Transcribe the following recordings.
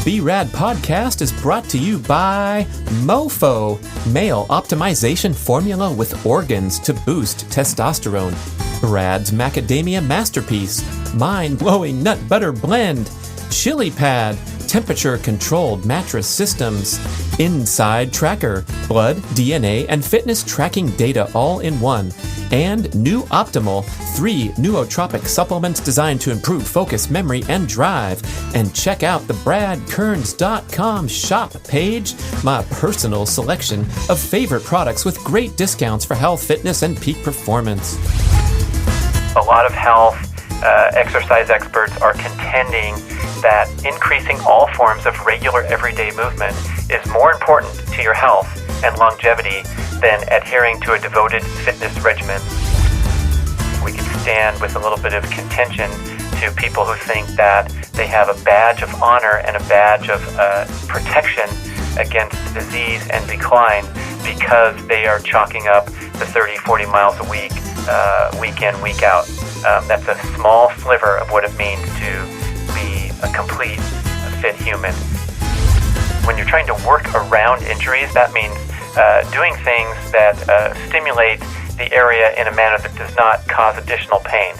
B-Rad Podcast is brought to you by MoFo, male optimization formula with organs to boost testosterone. Brad's Macadamia Masterpiece, mind-blowing nut butter blend. Chili Pad, temperature-controlled mattress systems. Inside Tracker, blood, DNA, and fitness tracking data all in one. And New Optimal, 3 nootropic supplements designed to improve focus, memory, and drive. And check out the bradkearns.com shop page, my personal selection of favorite products with great discounts for health, fitness, and peak performance. A lot of health exercise experts are contending that increasing all forms of regular everyday movement is more important to your health and longevity than adhering to a devoted fitness regimen. We can stand with a little bit of contention to people who think that they have a badge of honor and a badge of protection against disease and decline because they are chalking up the 30, 40 miles a week, week in, week out. That's a small sliver of what it means to be a complete, fit human. When you're trying to work around injuries, that means doing things that stimulate the area in a manner that does not cause additional pain.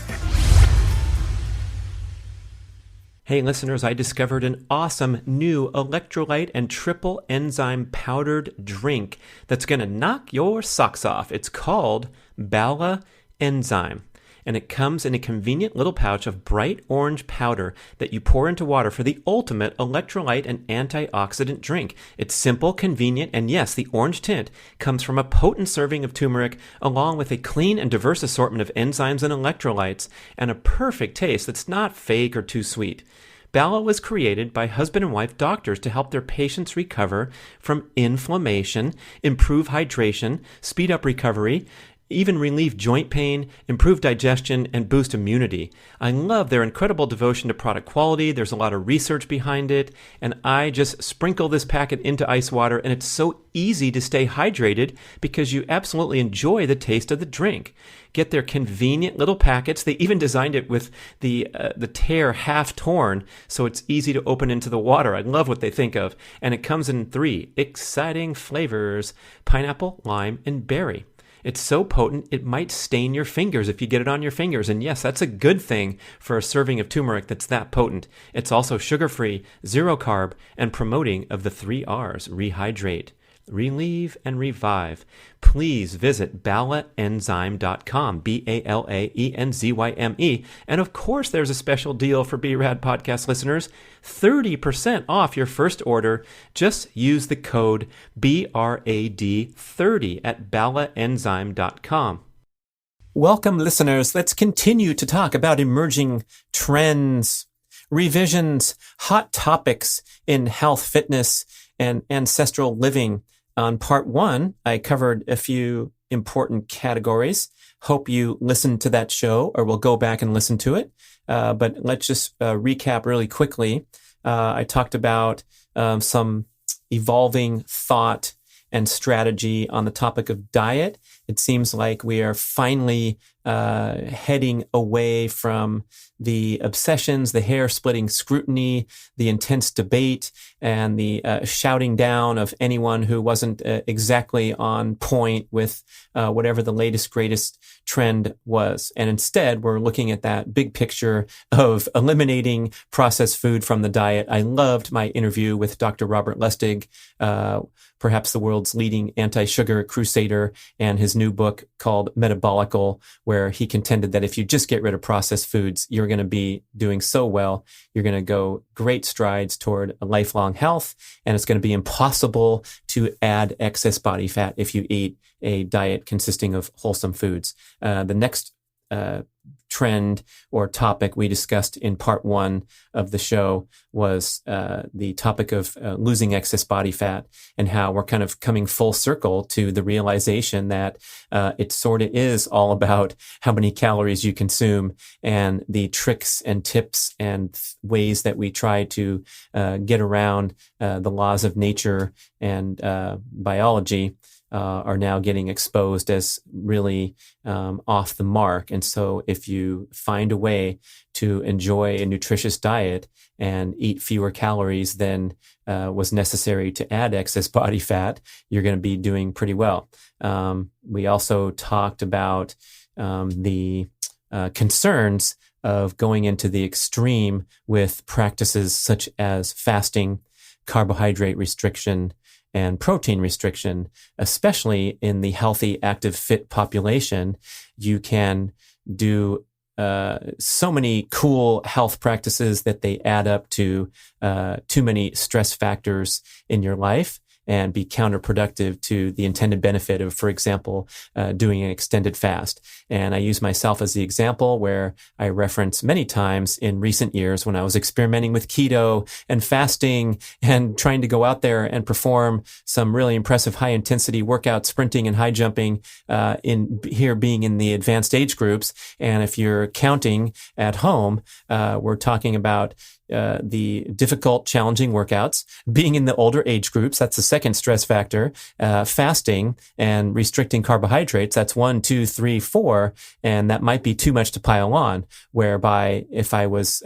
Hey listeners, I discovered an awesome new electrolyte and triple enzyme powdered drink that's going to knock your socks off. It's called Bala Enzyme, and it comes in a convenient little pouch of bright orange powder that you pour into water for the ultimate electrolyte and antioxidant drink. It's simple, convenient, and yes, the orange tint comes from a potent serving of turmeric along with a clean and diverse assortment of enzymes and electrolytes and a perfect taste that's not fake or too sweet. Bala was created by husband and wife doctors to help their patients recover from inflammation, improve hydration, speed up recovery, even relieve joint pain, improve digestion, and boost immunity. I love their incredible devotion to product quality. There's a lot of research behind it, and I just sprinkle this packet into ice water, and it's so easy to stay hydrated because you absolutely enjoy the taste of the drink. Get their convenient little packets. They even designed it with the tear half torn, so it's easy to open into the water. I love what they think of. And it comes in 3 exciting flavors: pineapple, lime, and berry. It's so potent, it might stain your fingers if you get it on your fingers. And yes, that's a good thing for a serving of turmeric that's that potent. It's also sugar-free, zero carb, and promoting of the 3 R's: rehydrate, relieve, and revive. Please visit balaenzyme.com, BALAENZYME. And of course, there's a special deal for B-Rad Podcast listeners, 30% off your first order. Just use the code BRAD30 at balaenzyme.com. Welcome, listeners. Let's continue to talk about emerging trends, revisions, hot topics in health, fitness, and ancestral living. On part 1, I covered a few important categories. Hope you listened to that show or will go back and listen to it. But let's just recap really quickly. I talked about some evolving thought and strategy on the topic of diet. It seems like we are finally heading away from the obsessions, the hair-splitting scrutiny, the intense debate, and the shouting down of anyone who wasn't exactly on point with whatever the latest, greatest trend was. And instead, we're looking at that big picture of eliminating processed food from the diet. I loved my interview with Dr. Robert Lustig, perhaps the world's leading anti-sugar crusader, and his new book called Metabolism, where he contended that if you just get rid of processed foods, you're going to be doing so well. You're going to go great strides toward a lifelong health, and it's going to be impossible to add excess body fat if you eat a diet consisting of wholesome foods. The next trend or topic we discussed in part 1 of the show was the topic of losing excess body fat, and how we're kind of coming full circle to the realization that it sort of is all about how many calories you consume, and the tricks and tips and ways that we try to get around the laws of nature and biology are now getting exposed as really off the mark. And so if you find a way to enjoy a nutritious diet and eat fewer calories than was necessary to add excess body fat, you're going to be doing pretty well. We also talked about the concerns of going into the extreme with practices such as fasting, carbohydrate restriction, and protein restriction. Especially in the healthy, active, fit population, you can do so many cool health practices that they add up to too many stress factors in your life and be counterproductive to the intended benefit of, for example, doing an extended fast. And I use myself as the example where I reference many times in recent years when I was experimenting with keto and fasting and trying to go out there and perform some really impressive high intensity workouts, sprinting and high jumping, being in the advanced age groups. And if you're counting at home, we're talking about the difficult, challenging workouts, being in the older age groups, that's the second stress factor, fasting and restricting carbohydrates, that's 1, 2, 3, 4, and that might be too much to pile on, whereby if I was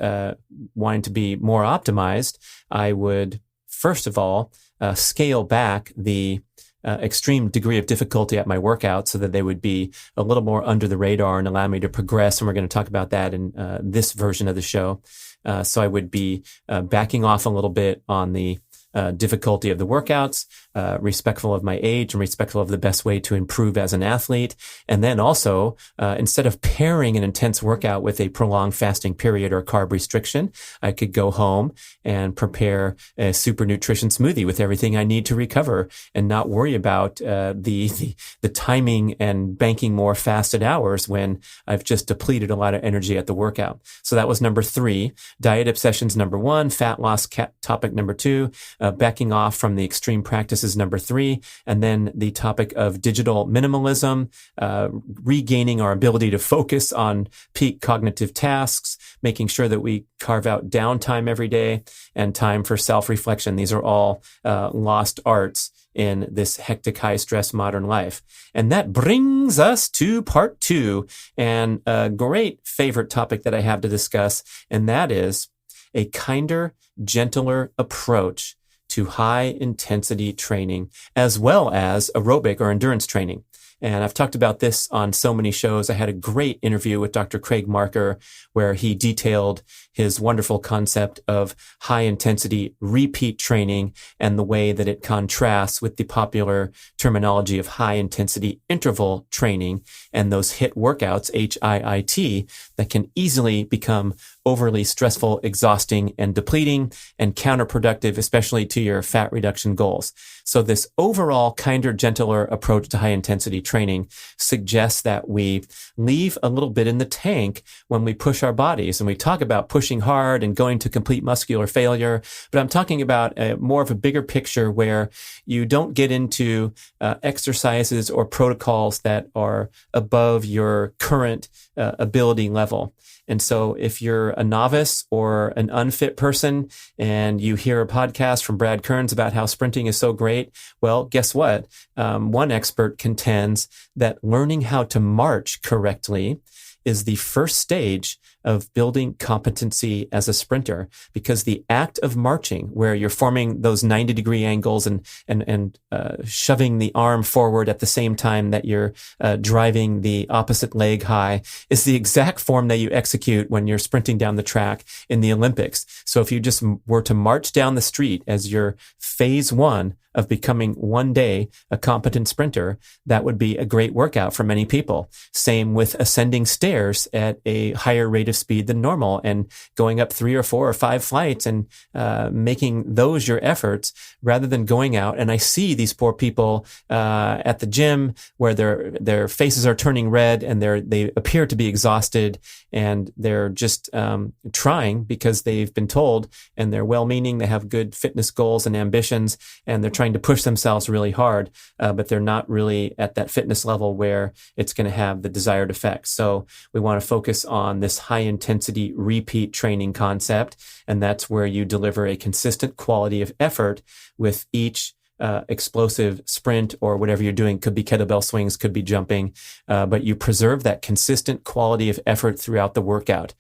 wanting to be more optimized, I would, first of all, scale back the extreme degree of difficulty at my workout so that they would be a little more under the radar and allow me to progress. And we're going to talk about that in this version of the show. So I would be backing off a little bit on the difficulty of the workouts, respectful of my age and respectful of the best way to improve as an athlete. And then also, instead of pairing an intense workout with a prolonged fasting period or carb restriction, I could go home and prepare a super nutrition smoothie with everything I need to recover and not worry about the timing and banking more fasted hours when I've just depleted a lot of energy at the workout. So that was number 3. Diet obsessions, number 1. Fat loss topic, number 2. Backing off from the extreme practices, number 3, and then the topic of digital minimalism, regaining our ability to focus on peak cognitive tasks, making sure that we carve out downtime every day and time for self-reflection. These are all lost arts in this hectic, high-stress modern life. And that brings us to part 2, and a great favorite topic that I have to discuss, and that is a kinder, gentler approach to high intensity training, as well as aerobic or endurance training. And I've talked about this on so many shows. I had a great interview with Dr. Craig Marker where he detailed his wonderful concept of high intensity repeat training and the way that it contrasts with the popular terminology of high intensity interval training and those HIIT workouts, HIIT, that can easily become overly stressful, exhausting, and depleting and counterproductive, especially to your fat reduction goals. So this overall kinder, gentler approach to high intensity training suggests that we leave a little bit in the tank when we push our bodies. And we talk about pushing hard and going to complete muscular failure, but I'm talking about more of a bigger picture where you don't get into exercises or protocols that are above your current ability level. And so if you're a novice or an unfit person and you hear a podcast from Brad Kearns about how sprinting is so great, well, guess what? One expert contends that learning how to march correctly is the first stage of building competency as a sprinter, because the act of marching, where you're forming those 90-degree angles and shoving the arm forward at the same time that you're driving the opposite leg high, is the exact form that you execute when you're sprinting down the track in the Olympics. So if you just were to march down the street as your phase 1 of becoming one day a competent sprinter, that would be a great workout for many people. Same with ascending stairs at a higher rate of speed than normal and going up 3 or 4 or 5 flights and making those your efforts rather than going out. And I see these poor people at the gym where their faces are turning red and they appear to be exhausted and they're just trying because they've been told, and they're well-meaning, they have good fitness goals and ambitions, and they're trying to push themselves really hard, but they're not really at that fitness level where it's going to have the desired effect. So we want to focus on this high intensity repeat training concept, and that's where you deliver a consistent quality of effort with each explosive sprint or whatever you're doing. Could be kettlebell swings, could be jumping, but you preserve that consistent quality of effort throughout the workout.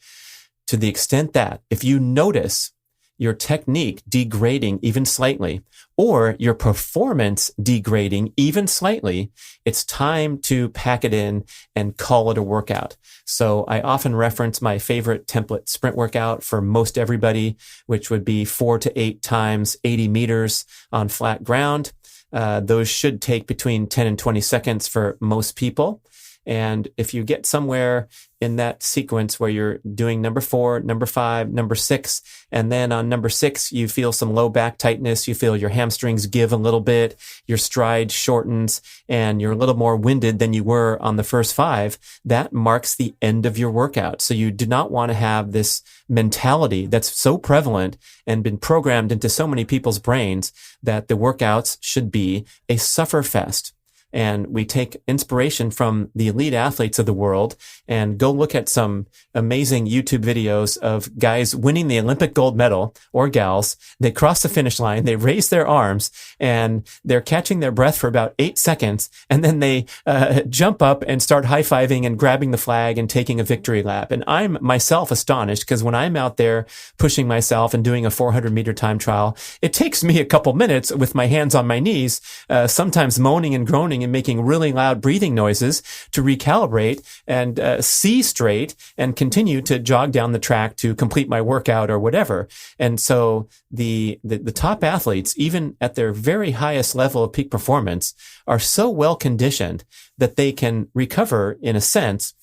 To the extent that if you notice your technique degrading even slightly, or your performance degrading even slightly, it's time to pack it in and call it a workout. So I often reference my favorite template sprint workout for most everybody, which would be 4 to 8 times 80 meters on flat ground. Those should take between 10 and 20 seconds for most people. And if you get somewhere in that sequence where you're doing number 4, number 5, number 6, and then on number 6, you feel some low back tightness, you feel your hamstrings give a little bit, your stride shortens, and you're a little more winded than you were on the first 5, that marks the end of your workout. So you do not want to have this mentality that's so prevalent and been programmed into so many people's brains that the workouts should be a sufferfest. And we take inspiration from the elite athletes of the world and go look at some amazing YouTube videos of guys winning the Olympic gold medal, or gals. They cross the finish line, they raise their arms, and they're catching their breath for about 8 seconds. And then they jump up and start high-fiving and grabbing the flag and taking a victory lap. And I'm myself astonished, because when I'm out there pushing myself and doing a 400-meter time trial, it takes me a couple minutes with my hands on my knees, sometimes moaning and groaning and making really loud breathing noises to recalibrate and see straight and continue to jog down the track to complete my workout or whatever. And so the top athletes, even at their very highest level of peak performance, are so well conditioned that they can recover, in a sense,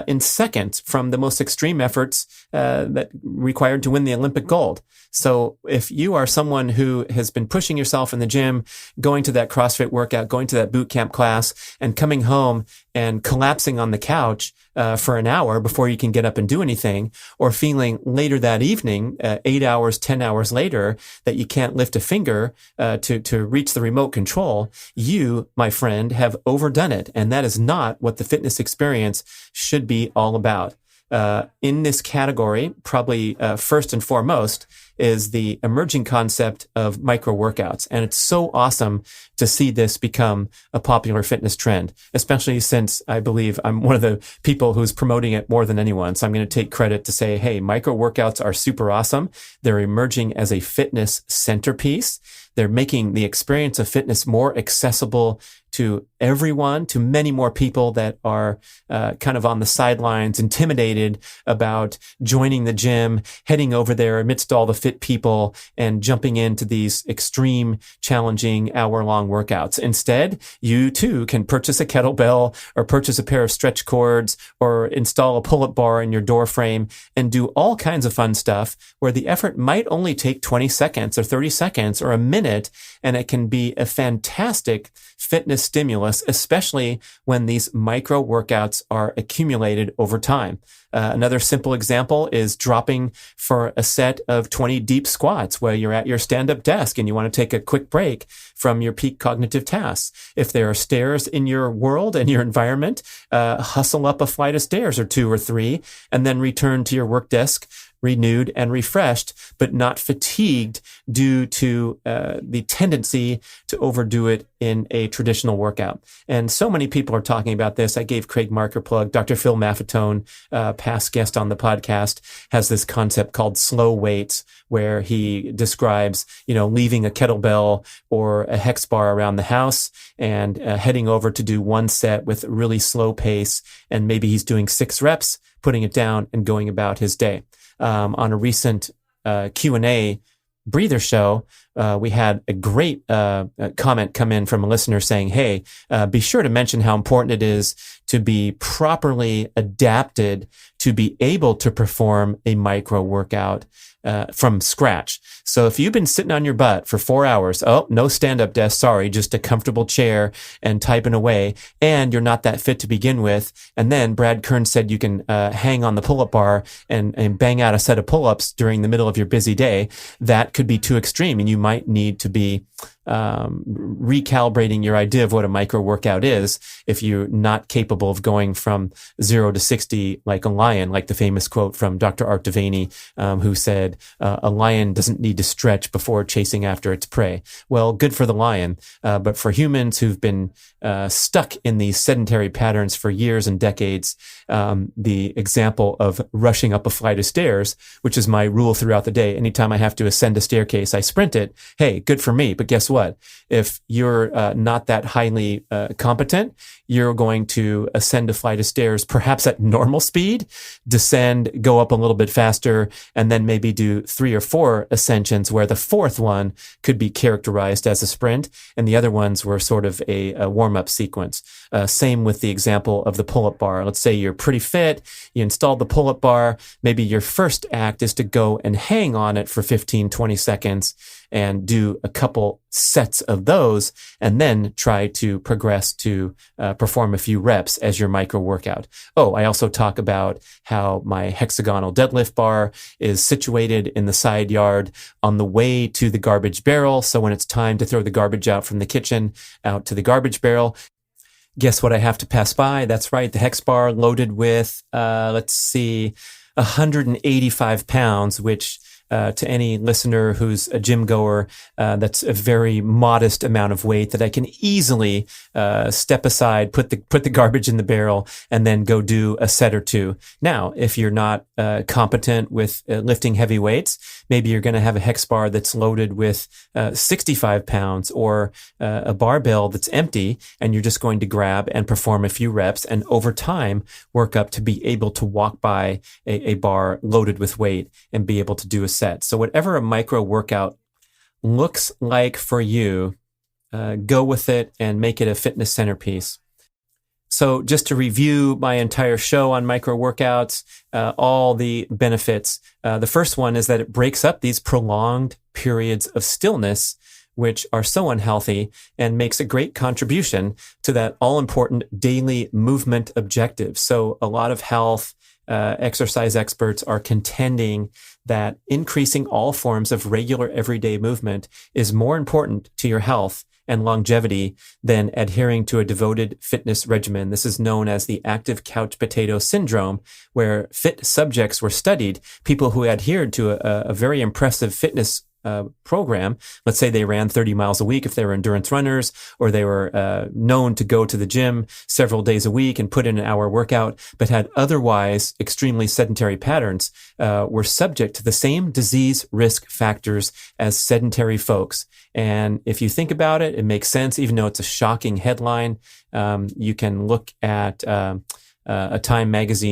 in seconds from the most extreme efforts that required to win the Olympic gold. So if you are someone who has been pushing yourself in the gym, going to that CrossFit workout, going to that boot camp class, and coming home and collapsing on the couch for an hour before you can get up and do anything, or feeling later that evening, 8 hours, 10 hours later, that you can't lift a finger to reach the remote control, you, my friend, have overdone it. And that is not what the fitness experience should be all about. In this category, probably first and foremost, is the emerging concept of micro workouts. And it's so awesome to see this become a popular fitness trend, especially since I believe I'm one of the people who's promoting it more than anyone. So I'm going to take credit to say, hey, micro workouts are super awesome. They're emerging as a fitness centerpiece. They're making the experience of fitness more accessible to everyone, to many more people that are kind of on the sidelines, intimidated about joining the gym, heading over there amidst all the fit people and jumping into these extreme, challenging hour-long workouts. Instead, you too can purchase a kettlebell or purchase a pair of stretch cords or install a pull-up bar in your door frame and do all kinds of fun stuff where the effort might only take 20 seconds or 30 seconds or a minute, and it can be a fantastic fitness stimulus, especially when these micro workouts are accumulated over time. Another simple example is dropping for a set of 20 deep squats where you're at your stand-up desk and you want to take a quick break from your peak cognitive tasks. If there are stairs in your world and your environment, hustle up a flight of stairs or 2 or 3 and then return to your work desk renewed and refreshed, but not fatigued due to the tendency to overdo it in a traditional workout. And so many people are talking about this. I gave Craig Marker plug. Dr. Phil Maffetone, past guest on the podcast, has this concept called slow weights, where he describes, leaving a kettlebell or a hex bar around the house and heading over to do one set with really slow pace. And maybe he's doing 6 reps, putting it down and going about his day. On a recent Q&A breather show, we had a great comment come in from a listener saying, hey, be sure to mention how important it is to be properly adapted to be able to perform a micro workout from scratch. So if you've been sitting on your butt for 4 hours, no stand-up desk, sorry, just a comfortable chair and typing away, and you're not that fit to begin with, and then Brad Kern said you can hang on the pull-up bar and bang out a set of pull-ups during the middle of your busy day, that could be too extreme, and you might need to be recalibrating your idea of what a micro workout is if you're not capable incapable of going from 0 to 60 like a lion, like the famous quote from Dr. Art Devaney, who said, a lion doesn't need to stretch before chasing after its prey. Well, good for the lion, but for humans who've been stuck in these sedentary patterns for years and decades, the example of rushing up a flight of stairs, which is my rule throughout the day. Anytime I have to ascend a staircase, I sprint it. Hey, good for me. But guess what? If you're not that highly competent, you're going to ascend a flight of stairs, perhaps at normal speed, descend, go up a little bit faster, and then maybe do 3 or 4 ascensions where the fourth one could be characterized as a sprint and the other ones were sort of a warm-up sequence. Same with the example of the pull-up bar. Let's say you're pretty fit, you installed the pull-up bar, maybe your first act is to go and hang on it for 15, 20 seconds and do a couple sets of those, and then try to progress to perform a few reps as your micro workout. Oh, I also talk about how my hexagonal deadlift bar is situated in the side yard on the way to the garbage barrel. So when it's time to throw the garbage out from the kitchen out to the garbage barrel, guess what I have to pass by? That's right, the hex bar loaded with, 185 pounds, which to any listener who's a gym goer, that's a very modest amount of weight that I can easily step aside, put the garbage in the barrel, and then go do a set or two. Now, if you're not competent with lifting heavy weights, maybe you're going to have a hex bar that's loaded with 65 pounds or a barbell that's empty, and you're just going to grab and perform a few reps, and over time work up to be able to walk by a bar loaded with weight and be able to do a set. So whatever a micro workout looks like for you, go with it and make it a fitness centerpiece. So just to review my entire show on micro workouts, all the benefits. The first one is that it breaks up these prolonged periods of stillness, which are so unhealthy, and makes a great contribution to that all-important daily movement objective. So a lot of health exercise experts are contending that increasing all forms of regular everyday movement is more important to your health and longevity than adhering to a devoted fitness regimen. This is known as the active couch potato syndrome, where fit subjects were studied, people who adhered to a very impressive fitness program. Let's say they ran 30 miles a week if they were endurance runners, or they were known to go to the gym several days a week and put in an hour workout, but had otherwise extremely sedentary patterns, were subject to the same disease risk factors as sedentary folks. And if you think about it, it makes sense, even though it's a shocking headline. You can look at a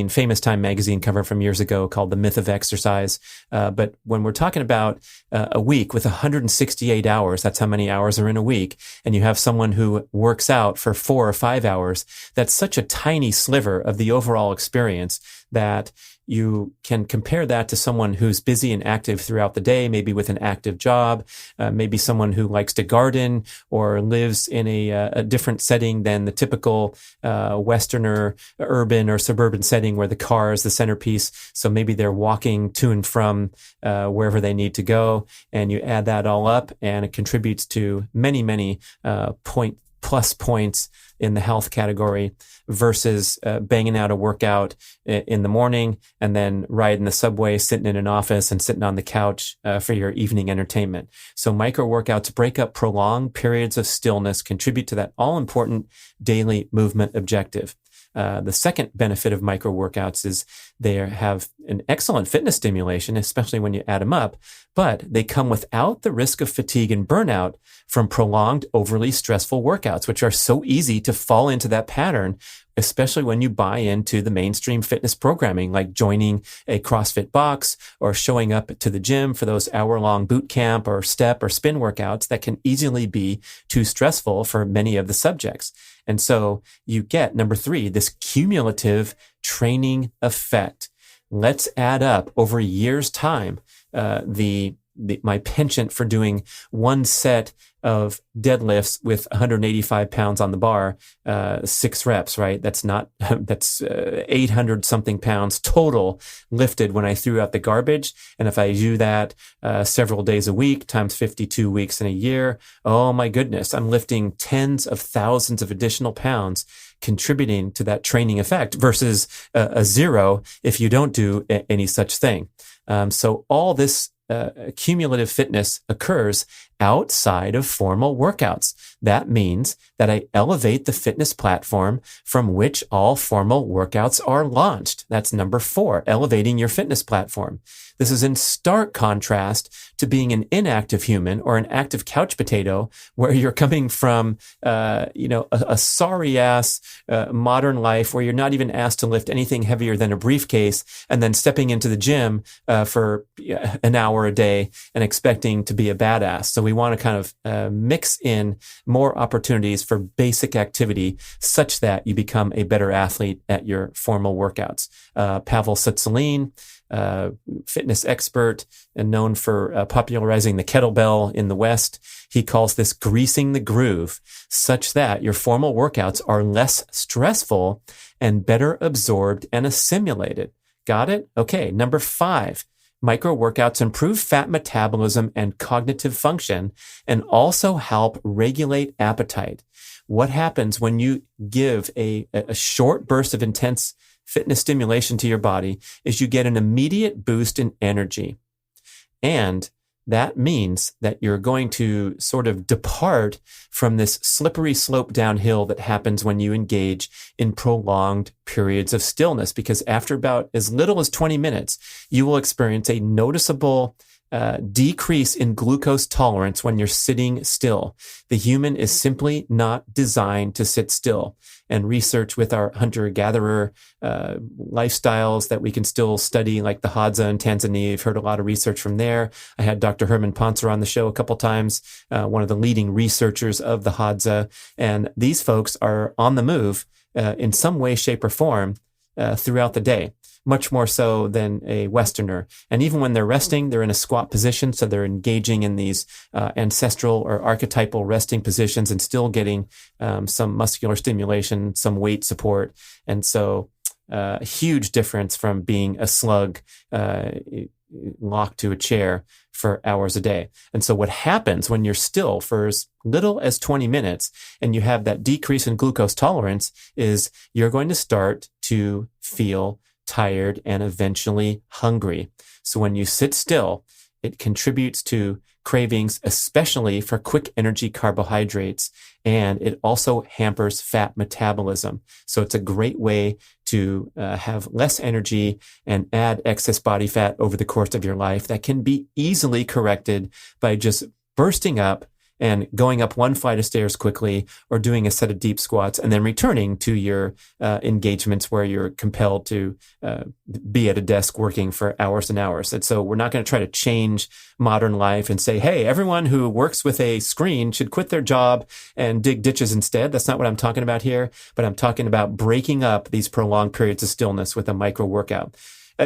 famous Time magazine cover from years ago called The Myth of Exercise. But when we're talking about a week with 168 hours, that's how many hours are in a week, and you have someone who works out for 4 or 5 hours, that's such a tiny sliver of the overall experience that you can compare that to someone who's busy and active throughout the day, maybe with an active job, maybe someone who likes to garden or lives in a different setting than the typical Westerner, urban or suburban setting where the car is the centerpiece. So maybe they're walking to and from wherever they need to go, and you add that all up, and it contributes to many, many plus points in the health category versus banging out a workout in the morning and then riding the subway, sitting in an office and sitting on the couch for your evening entertainment. So micro workouts break up prolonged periods of stillness, contribute to that all-important daily movement objective. The second benefit of micro workouts is they have an excellent fitness stimulation, especially when you add them up, but they come without the risk of fatigue and burnout from prolonged, overly stressful workouts, which are so easy to fall into that pattern, especially when you buy into the mainstream fitness programming, like joining a CrossFit box or showing up to the gym for those hour-long boot camp or step or spin workouts that can easily be too stressful for many of the subjects. And so you get, number 3, this cumulative training effect. Let's add up over a year's time the my penchant for doing one set of deadlifts with 185 pounds on the bar, 6 reps, right? That's 800 something pounds total lifted when I threw out the garbage. And if I do that several days a week times 52 weeks in a year, oh my goodness, I'm lifting tens of thousands of additional pounds, contributing to that training effect versus a zero if you don't do any such thing. So all this cumulative fitness occurs outside of formal workouts. That means that I elevate the fitness platform from which all formal workouts are launched. That's number 4, elevating your fitness platform. This is in stark contrast to being an inactive human or an active couch potato, where you're coming from, a sorry ass modern life where you're not even asked to lift anything heavier than a briefcase, and then stepping into the gym for an hour a day and expecting to be a badass. So we want to kind of mix in more opportunities for basic activity such that you become a better athlete at your formal workouts. Pavel Tsatsouline, fitness expert and known for popularizing the kettlebell in the West, he calls this greasing the groove, such that your formal workouts are less stressful and better absorbed and assimilated. Got it? Okay. Number 5. Micro workouts improve fat metabolism and cognitive function and also help regulate appetite. What happens when you give a short burst of intense fitness stimulation to your body is you get an immediate boost in energy. And that means that you're going to sort of depart from this slippery slope downhill that happens when you engage in prolonged periods of stillness, because after about as little as 20 minutes, you will experience a noticeable decrease in glucose tolerance when you're sitting still. The human is simply not designed to sit still. And research with our hunter-gatherer lifestyles that we can still study, like the Hadza in Tanzania. You've heard a lot of research from there. I had Dr. Herman Ponzer on the show a couple times, one of the leading researchers of the Hadza. And these folks are on the move in some way, shape, or form throughout the day, much more so than a Westerner. And even when they're resting, they're in a squat position. So they're engaging in these ancestral or archetypal resting positions and still getting some muscular stimulation, some weight support. And so a huge difference from being a slug locked to a chair for hours a day. And so what happens when you're still for as little as 20 minutes and you have that decrease in glucose tolerance is you're going to start to feel tired and eventually hungry. So when you sit still, it contributes to cravings, especially for quick energy carbohydrates, and it also hampers fat metabolism. So it's a great way to have less energy and add excess body fat over the course of your life that can be easily corrected by just bursting up and going up one flight of stairs quickly, or doing a set of deep squats, and then returning to your engagements where you're compelled to be at a desk working for hours and hours. And so we're not going to try to change modern life and say, hey, everyone who works with a screen should quit their job and dig ditches instead. That's not what I'm talking about here, but I'm talking about breaking up these prolonged periods of stillness with a micro workout.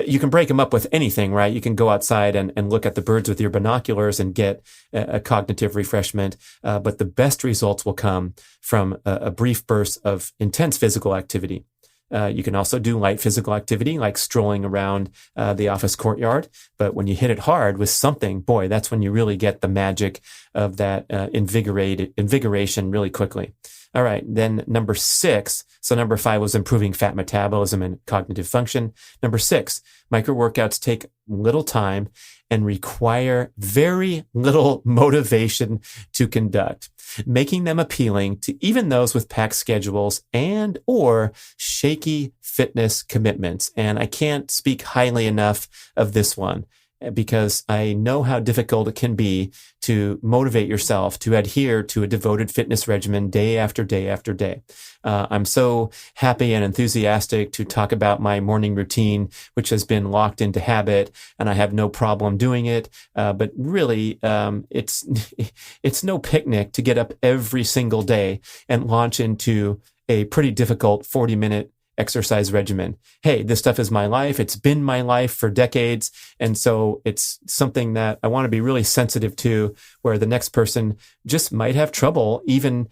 You can break them up with anything, right? You can go outside and look at the birds with your binoculars and get a cognitive refreshment. But the best results will come from a brief burst of intense physical activity. You can also do light physical activity like strolling around the office courtyard. But when you hit it hard with something, boy, that's when you really get the magic of that invigoration really quickly. All right. Then number 6. So number 5 was improving fat metabolism and cognitive function. Number 6, micro workouts take little time and require very little motivation to conduct, making them appealing to even those with packed schedules and or shaky fitness commitments. And I can't speak highly enough of this one, because I know how difficult it can be to motivate yourself to adhere to a devoted fitness regimen day after day after day. I'm so happy and enthusiastic to talk about my morning routine, which has been locked into habit, and I have no problem doing it. But really, it's no picnic to get up every single day and launch into a pretty difficult 40-minute exercise regimen. Hey, this stuff is my life. It's been my life for decades. And so it's something that I want to be really sensitive to, where the next person just might have trouble even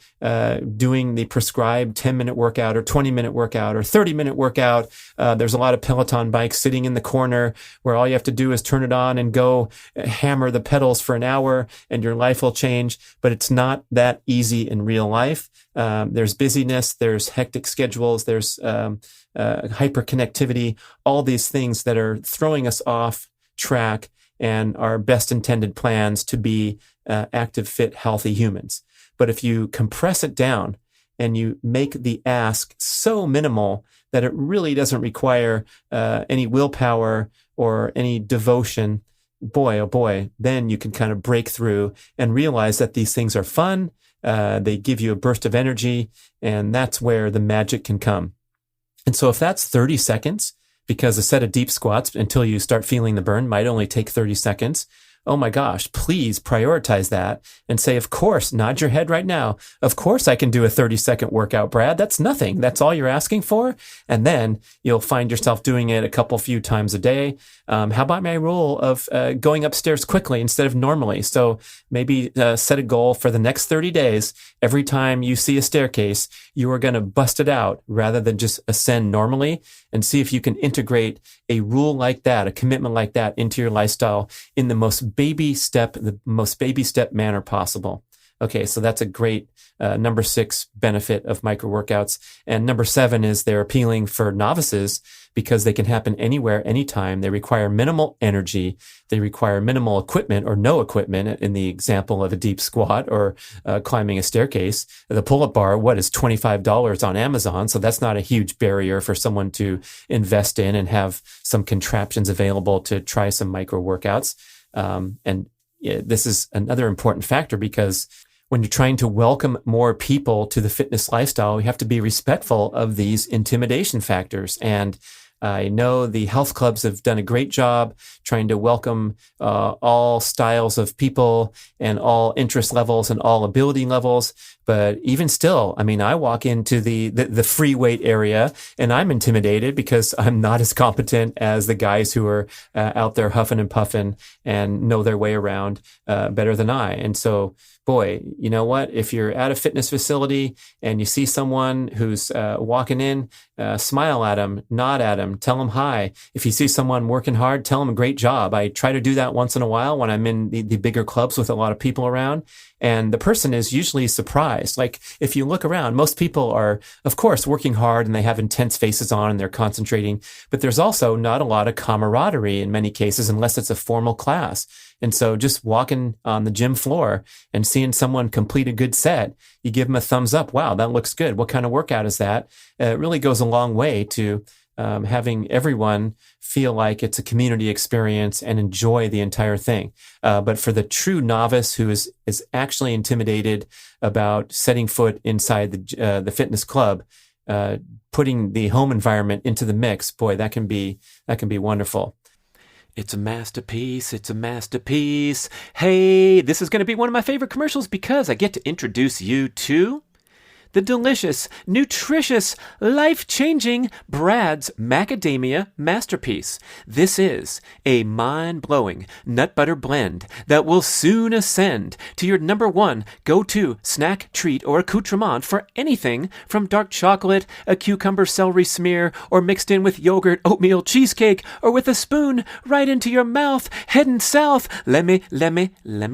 doing the prescribed 10-minute workout or 20-minute workout or 30-minute workout. There's a lot of Peloton bikes sitting in the corner where all you have to do is turn it on and go hammer the pedals for an hour and your life will change. But it's not that easy in real life. There's busyness, there's hectic schedules, there's hyperconnectivity, all these things that are throwing us off track and our best intended plans to be active, fit, healthy humans. But if you compress it down and you make the ask so minimal that it really doesn't require any willpower or any devotion, boy, oh boy, then you can kind of break through and realize that these things are fun. They give you a burst of energy, and that's where the magic can come. And so if that's 30 seconds, because a set of deep squats until you start feeling the burn might only take 30 seconds, oh my gosh, please prioritize that and say, of course, nod your head right now. Of course I can do a 30-second workout, Brad. That's nothing. That's all you're asking for. And then you'll find yourself doing it a few times a day. How about my rule of going upstairs quickly instead of normally? So maybe set a goal for the next 30 days. Every time you see a staircase, you are going to bust it out rather than just ascend normally, and see if you can integrate a rule like that, a commitment like that into your lifestyle in the most baby step manner possible. Okay, so that's a great number 6 benefit of micro workouts. And number 7 is they're appealing for novices because they can happen anywhere, anytime. They require minimal energy. They require minimal equipment or no equipment in the example of a deep squat or climbing a staircase. The pull-up bar, is $25 on Amazon. So that's not a huge barrier for someone to invest in and have some contraptions available to try some micro workouts. This is another important factor because when you're trying to welcome more people to the fitness lifestyle, you have to be respectful of these intimidation factors. And I know the health clubs have done a great job trying to welcome all styles of people and all interest levels and all ability levels. But even still, I mean, I walk into the free weight area and I'm intimidated because I'm not as competent as the guys who are out there huffing and puffing and know their way around better than I. And so, boy, you know what? If you're at a fitness facility and you see someone who's walking in, smile at them, nod at them, tell them hi. If you see someone working hard, tell them great job. I try to do that once in a while when I'm in the bigger clubs with a lot of people around. And the person is usually surprised. Like if you look around, most people are, of course, working hard and they have intense faces on and they're concentrating, but there's also not a lot of camaraderie in many cases unless it's a formal class. And so just walking on the gym floor and seeing someone complete a good set, you give them a thumbs up. Wow, that looks good. What kind of workout is that? It really goes a long way to having everyone feel like it's a community experience and enjoy the entire thing. But for the true novice who is actually intimidated about setting foot inside the fitness club, putting the home environment into the mix, boy, that can be wonderful. It's a masterpiece. It's a masterpiece. Hey, this is going to be one of my favorite commercials because I get to introduce you to the delicious, nutritious, life-changing Brad's Macadamia Masterpiece. This is a mind-blowing nut butter blend that will soon ascend to your number 1 go-to snack, treat, or accoutrement for anything from dark chocolate, a cucumber celery smear, or mixed in with yogurt, oatmeal cheesecake, or with a spoon right into your mouth, heading south. Let me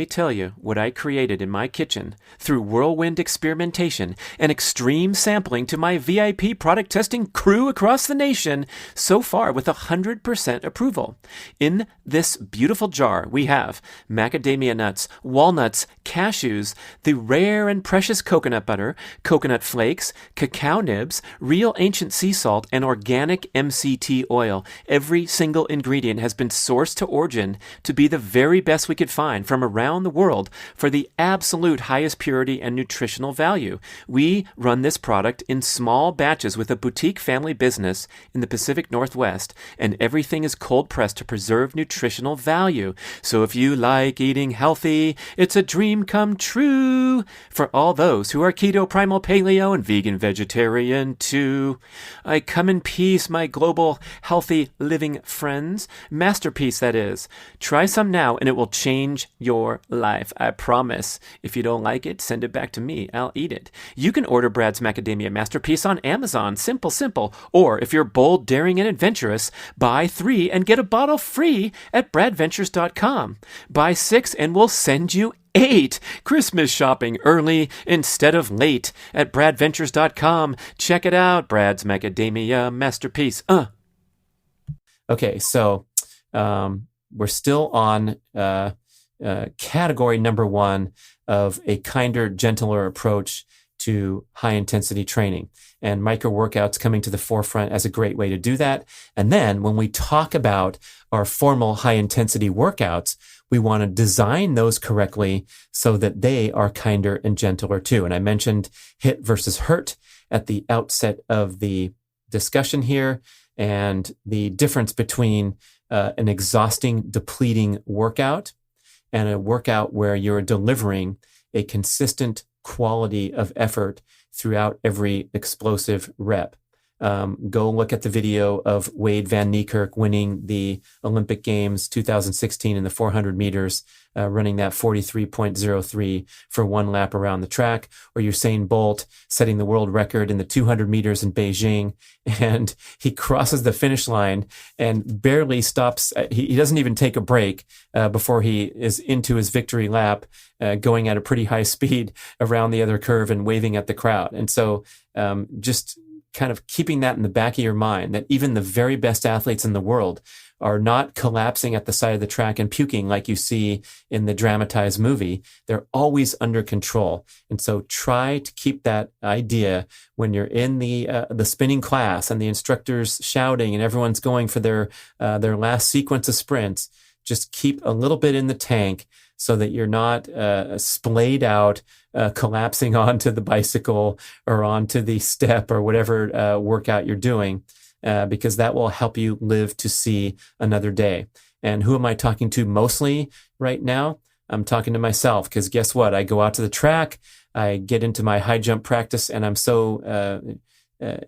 tell you what I created in my kitchen through whirlwind experimentation and extreme sampling to my VIP product testing crew across the nation, so far with 100% approval. In this beautiful jar, we have macadamia nuts, walnuts, cashews, the rare and precious coconut butter, coconut flakes, cacao nibs, real ancient sea salt, and organic MCT oil. Every single ingredient has been sourced to origin to be the very best we could find from around the world for the absolute highest purity and nutritional value. We We run this product in small batches with a boutique family business in the Pacific Northwest, and everything is cold pressed to preserve nutritional value. So if you like eating healthy, it's a dream come true for all those who are keto, primal, paleo, and vegan vegetarian too. I come in peace, my global healthy living friends. Masterpiece, that is. Try some now and it will change your life. I promise. If you don't like it, send it back to me. I'll eat it. You can order Brad's Macadamia Masterpiece on Amazon. Simple, simple. Or if you're bold, daring, and adventurous, buy 3 and get a bottle free at bradventures.com. Buy 6 and we'll send you 8. Christmas shopping early instead of late at bradventures.com. Check it out. Brad's Macadamia Masterpiece. Okay, so we're still on category number 1 of a kinder, gentler approach to high-intensity training. And micro-workouts coming to the forefront as a great way to do that. And then when we talk about our formal high-intensity workouts, we want to design those correctly so that they are kinder and gentler too. And I mentioned HIIT versus HURT at the outset of the discussion here, and the difference between an exhausting, depleting workout and a workout where you're delivering a consistent quality of effort throughout every explosive rep. Go look at the video of Wade Van Niekerk winning the Olympic Games 2016 in the 400 meters, running that 43.03 for one lap around the track, or Usain Bolt setting the world record in the 200 meters in Beijing, and he crosses the finish line and barely stops. He doesn't even take a break before he is into his victory lap, going at a pretty high speed around the other curve and waving at the crowd. And so just kind of keeping that in the back of your mind, that even the very best athletes in the world are not collapsing at the side of the track and puking like you see in the dramatized movie. They're always under control. And so try to keep that idea when you're in the spinning class and the instructor's shouting and everyone's going for their last sequence of sprints. Just keep a little bit in the tank so that you're not splayed out, collapsing onto the bicycle or onto the step or whatever workout you're doing, because that will help you live to see another day. And who am I talking to mostly right now? I'm talking to myself, because guess what? I go out to the track, I get into my high jump practice, and I'm so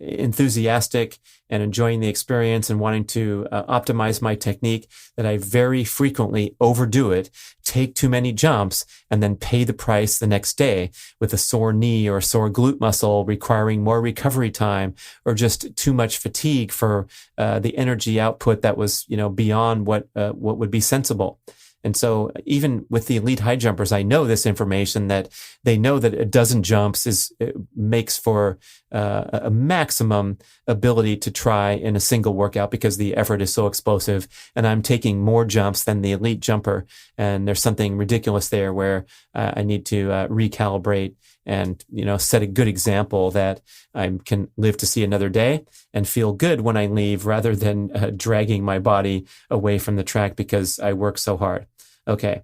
enthusiastic and enjoying the experience and wanting to optimize my technique that I very frequently overdo it, take too many jumps, and then pay the price the next day with a sore knee or a sore glute muscle requiring more recovery time, or just too much fatigue for the energy output that was, beyond what would be sensible. And so even with the elite high jumpers, I know this information, that they know that a dozen jumps makes for a maximum ability to try in a single workout, because the effort is so explosive. And I'm taking more jumps than the elite jumper. And there's something ridiculous there where I need to recalibrate and, set a good example that I can live to see another day and feel good when I leave, rather than dragging my body away from the track because I work so hard. Okay.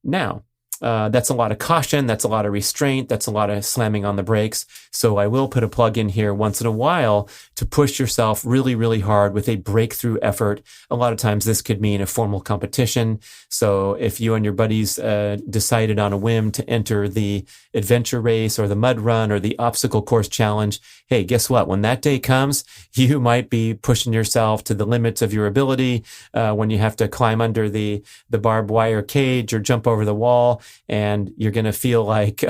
Now, that's a lot of caution. That's a lot of restraint. That's a lot of slamming on the brakes. So I will put a plug in here once in a while to push yourself really, really hard with a breakthrough effort. A lot of times this could mean a formal competition. So if you and your buddies decided on a whim to enter the adventure race or the mud run or the obstacle course challenge, hey, guess what? When that day comes, you might be pushing yourself to the limits of your ability when you have to climb under the barbed wire cage or jump over the wall. And you're going to feel like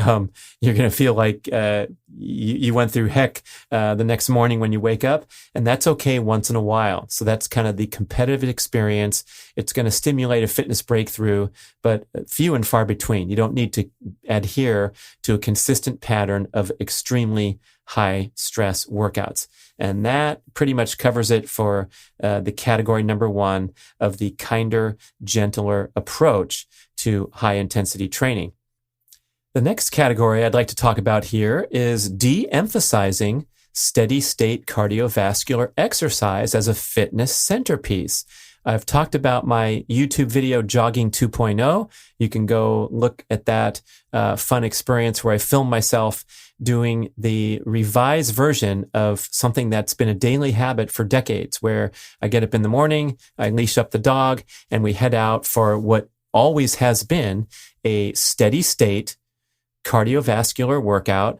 you went through heck the next morning when you wake up, and that's okay once in a while. So that's kind of the competitive experience. It's going to stimulate a fitness breakthrough, but few and far between. You don't need to adhere to a consistent pattern of extremely high stress workouts. And that pretty much covers it for the category number 1 of the kinder, gentler approach to high intensity training. The next category I'd like to talk about here is de-emphasizing steady state cardiovascular exercise as a fitness centerpiece. I've talked about my YouTube video, Jogging 2.0. You can go look at that fun experience where I film myself doing the revised version of something that's been a daily habit for decades, where I get up in the morning, I leash up the dog, and we head out for what always has been a steady state cardiovascular workout,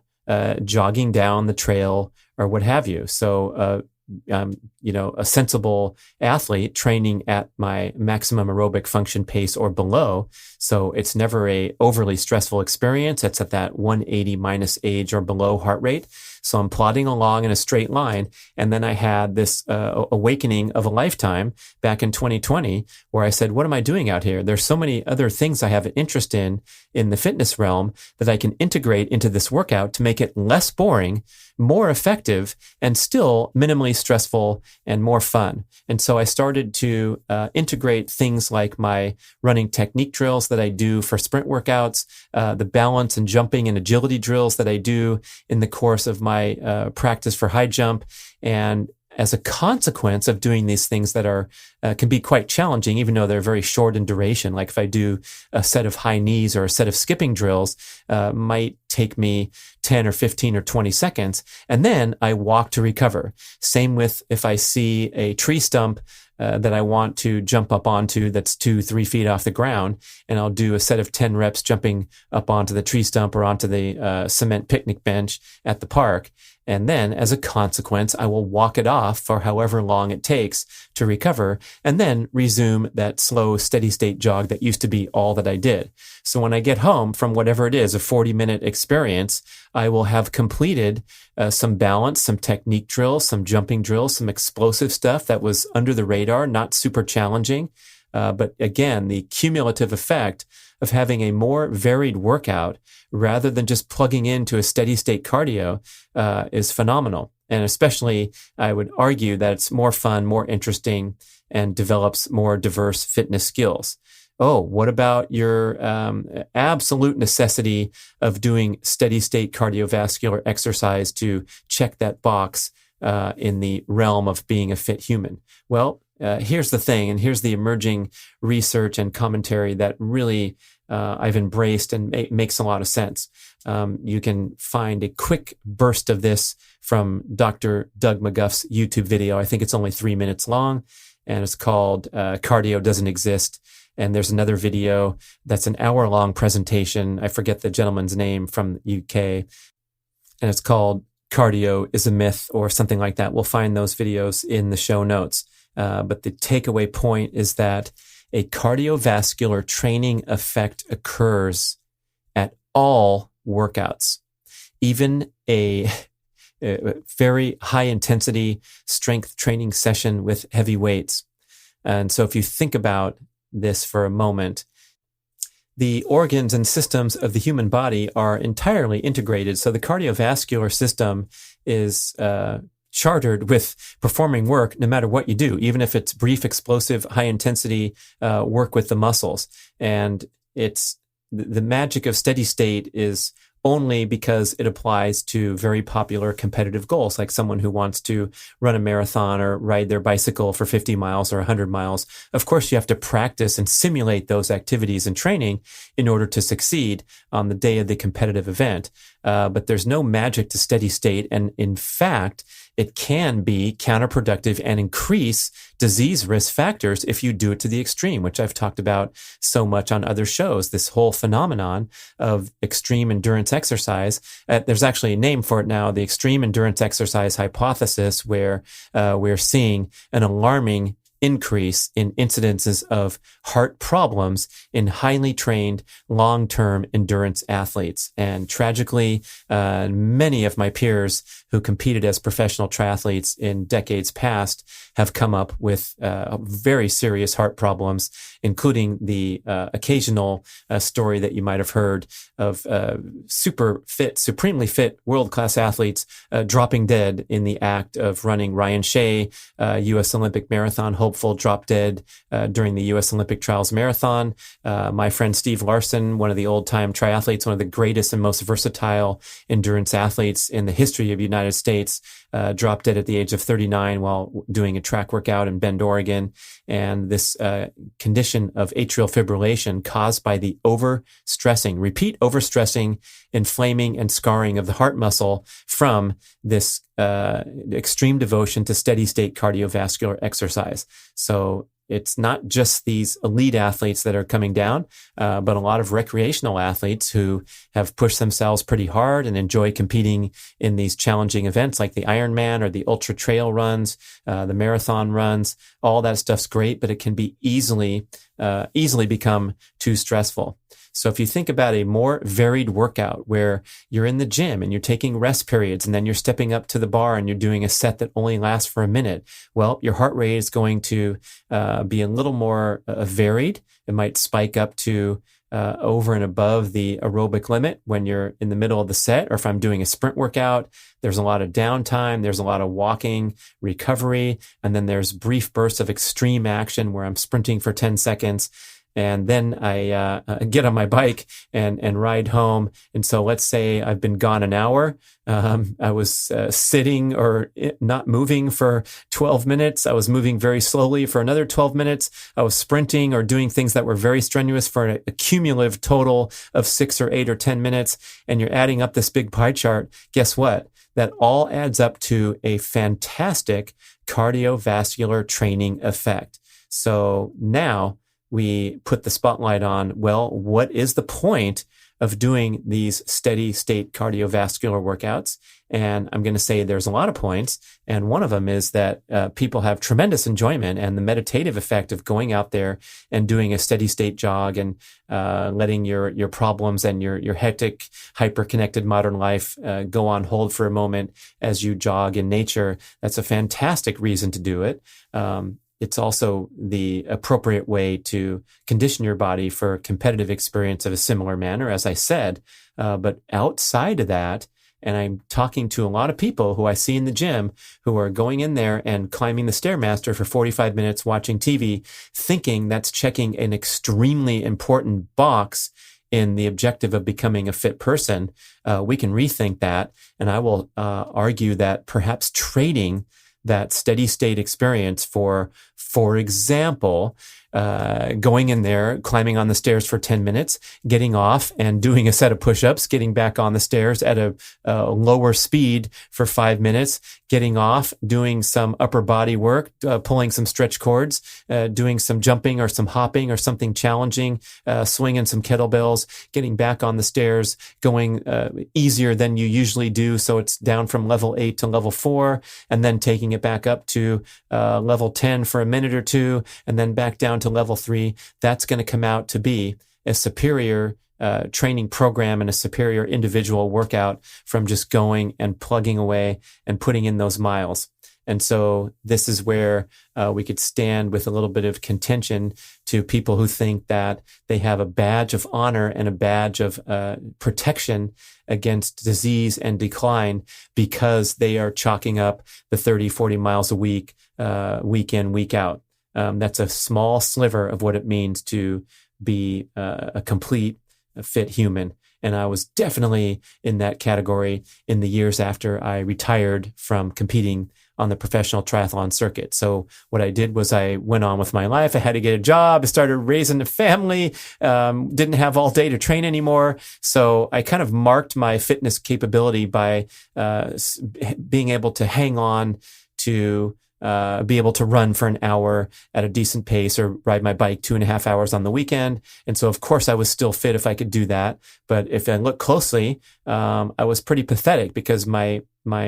jogging down the trail or what have you. So, a sensible athlete training at my maximum aerobic function pace or below. So it's never a overly stressful experience. It's at that 180 minus age or below heart rate. So I'm plodding along in a straight line. And then I had this awakening of a lifetime back in 2020 where I said, what am I doing out here? There's so many other things I have an interest in the fitness realm that I can integrate into this workout to make it less boring, more effective, and still minimally stressful and more fun. And so I started to integrate things like my running technique drills that I do for sprint workouts, the balance and jumping and agility drills that I do in the course of my practice for high jump. And as a consequence of doing these things that are can be quite challenging, even though they're very short in duration, like if I do a set of high knees or a set of skipping drills, might take me 10 or 15 or 20 seconds, and then I walk to recover. Same with if I see a tree stump that I want to jump up onto that's 2-3 feet off the ground, and I'll do a set of 10 reps jumping up onto the tree stump or onto the cement picnic bench at the park. And then, as a consequence, I will walk it off for however long it takes to recover, and then resume that slow, steady state jog that used to be all that I did. So when I get home from whatever it is, a 40-minute experience, I will have completed some balance, some technique drills, some jumping drills, some explosive stuff that was under the radar, not super challenging. But again, the cumulative effect of having a more varied workout rather than just plugging into a steady state cardio is phenomenal. And especially, I would argue that it's more fun, more interesting, and develops more diverse fitness skills. Oh, what about your absolute necessity of doing steady state cardiovascular exercise to check that box in the realm of being a fit human? Well, here's the thing, and here's the emerging research and commentary that really I've embraced and makes a lot of sense. You can find a quick burst of this from Dr. Doug McGuff's YouTube video. I think it's only 3 minutes long, and it's called Cardio Doesn't Exist. And there's another video that's an hour-long presentation. I forget the gentleman's name from the UK, and it's called Cardio is a Myth or something like that. We'll find those videos in the show notes. But the takeaway point is that a cardiovascular training effect occurs at all workouts, even a very high intensity strength training session with heavy weights. And so if you think about this for a moment, the organs and systems of the human body are entirely integrated. So the cardiovascular system is chartered with performing work no matter what you do, even if it's brief, explosive, high intensity work with the muscles. And it's the magic of steady state is only because it applies to very popular competitive goals, like someone who wants to run a marathon or ride their bicycle for 50 miles or 100 miles. Of course, you have to practice and simulate those activities and training in order to succeed on the day of the competitive event. But there's no magic to steady state. And in fact, it can be counterproductive and increase disease risk factors if you do it to the extreme, which I've talked about so much on other shows, this whole phenomenon of extreme endurance exercise. There's actually a name for it now, the extreme endurance exercise hypothesis, where we're seeing an alarming increase in incidences of heart problems in highly trained long-term endurance athletes. And tragically, many of my peers who competed as professional triathletes in decades past have come up with very serious heart problems, including the occasional story that you might have heard of super fit, supremely fit world-class athletes dropping dead in the act of running. Ryan Shea, U.S. Olympic marathon hopeful dropped dead during the U.S. Olympic Trials Marathon. My friend Steve Larson, one of the old-time triathletes, one of the greatest and most versatile endurance athletes in the history of the United States, dropped dead at the age of 39 while doing a track workout in Bend, Oregon. And this condition of atrial fibrillation caused by the repeat overstressing, inflaming, and scarring of the heart muscle from this extreme devotion to steady state cardiovascular exercise. So it's not just these elite athletes that are coming down, but a lot of recreational athletes who have pushed themselves pretty hard and enjoy competing in these challenging events like the Ironman or the ultra trail runs, the marathon runs. All that stuff's great, but it can be easily become too stressful. So if you think about a more varied workout where you're in the gym and you're taking rest periods and then you're stepping up to the bar and you're doing a set that only lasts for a minute, well, your heart rate is going to be a little more varied. It might spike up to over and above the aerobic limit when you're in the middle of the set, or if I'm doing a sprint workout, there's a lot of downtime, there's a lot of walking, recovery, and then there's brief bursts of extreme action where I'm sprinting for 10 seconds. And then I get on my bike and ride home. And so let's say I've been gone an hour. I was sitting or not moving for 12 minutes. I was moving very slowly for another 12 minutes. I was sprinting or doing things that were very strenuous for a cumulative total of 6 or 8 or 10 minutes. And you're adding up this big pie chart. Guess what? That all adds up to a fantastic cardiovascular training effect. So now we put the spotlight on, well, what is the point of doing these steady state cardiovascular workouts? And I'm going to say there's a lot of points. And one of them is that people have tremendous enjoyment and the meditative effect of going out there and doing a steady state jog and letting your problems and your hectic, hyper-connected modern life go on hold for a moment as you jog in nature. That's a fantastic reason to do it. It's also the appropriate way to condition your body for a competitive experience of a similar manner, as I said. But outside of that, and I'm talking to a lot of people who I see in the gym who are going in there and climbing the Stairmaster for 45 minutes watching TV, thinking that's checking an extremely important box in the objective of becoming a fit person. We can rethink that. And I will argue that perhaps trading that steady state experience for example, going in there, climbing on the stairs for 10 minutes, getting off and doing a set of push-ups, getting back on the stairs at a lower speed for 5 minutes, getting off, doing some upper body work, pulling some stretch cords, doing some jumping or some hopping or something challenging, swinging some kettlebells, getting back on the stairs, going easier than you usually do. So it's down from level 8 to level 4, and then taking it back up to level 10 for a minute or two, and then back down to level 3. That's going to come out to be a superior training program and a superior individual workout from just going and plugging away and putting in those miles. And so this is where we could stand with a little bit of contention to people who think that they have a badge of honor and a badge of protection against disease and decline because they are chalking up the 30, 40 miles a week, week in, week out. That's a small sliver of what it means to be a complete fit human. And I was definitely in that category in the years after I retired from competing on the professional triathlon circuit. So what I did was I went on with my life. I had to get a job. I started raising a family, didn't have all day to train anymore. So I kind of marked my fitness capability by being able to hang on to be able to run for an hour at a decent pace or ride my bike 2.5 hours on the weekend. And so, of course, I was still fit if I could do that. But if I look closely, I was pretty pathetic because my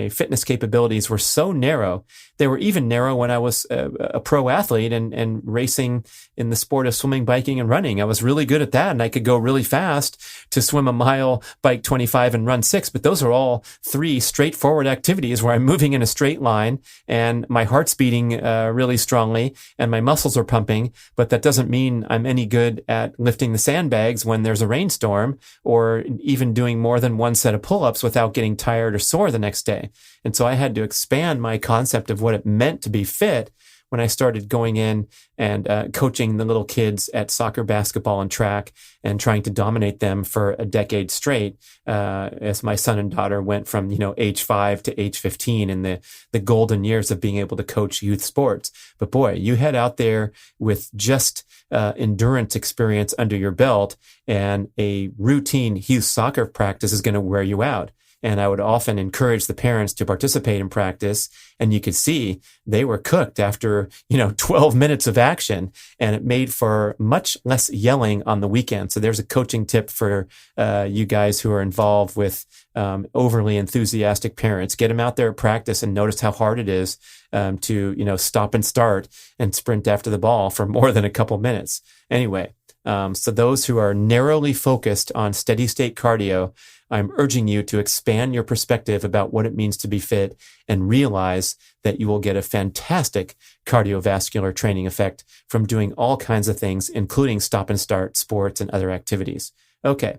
fitness capabilities were so narrow. They were even narrow when I was a pro athlete and racing in the sport of swimming, biking, and running. I was really good at that, and I could go really fast to swim a mile, bike 25, and run 6. But those are all 3 straightforward activities where I'm moving in a straight line, and my heart's beating really strongly, and my muscles are pumping. But that doesn't mean I'm any good at lifting the sandbags when there's a rainstorm, or even doing more than one set of pull-ups without getting tired or sore the next day. And so I had to expand my concept of what it meant to be fit, when I started going in and coaching the little kids at soccer, basketball, and track and trying to dominate them for a decade straight, as my son and daughter went from, age 5 to age 15 in the golden years of being able to coach youth sports. But boy, you head out there with just endurance experience under your belt, and a routine youth soccer practice is going to wear you out. And I would often encourage the parents to participate in practice. And you could see they were cooked after, 12 minutes of action. And it made for much less yelling on the weekend. So there's a coaching tip for you guys who are involved with overly enthusiastic parents. Get them out there at practice and notice how hard it is to, stop and start and sprint after the ball for more than a couple minutes. Anyway, so those who are narrowly focused on steady state cardio, I'm urging you to expand your perspective about what it means to be fit and realize that you will get a fantastic cardiovascular training effect from doing all kinds of things, including stop and start, sports, and other activities. Okay.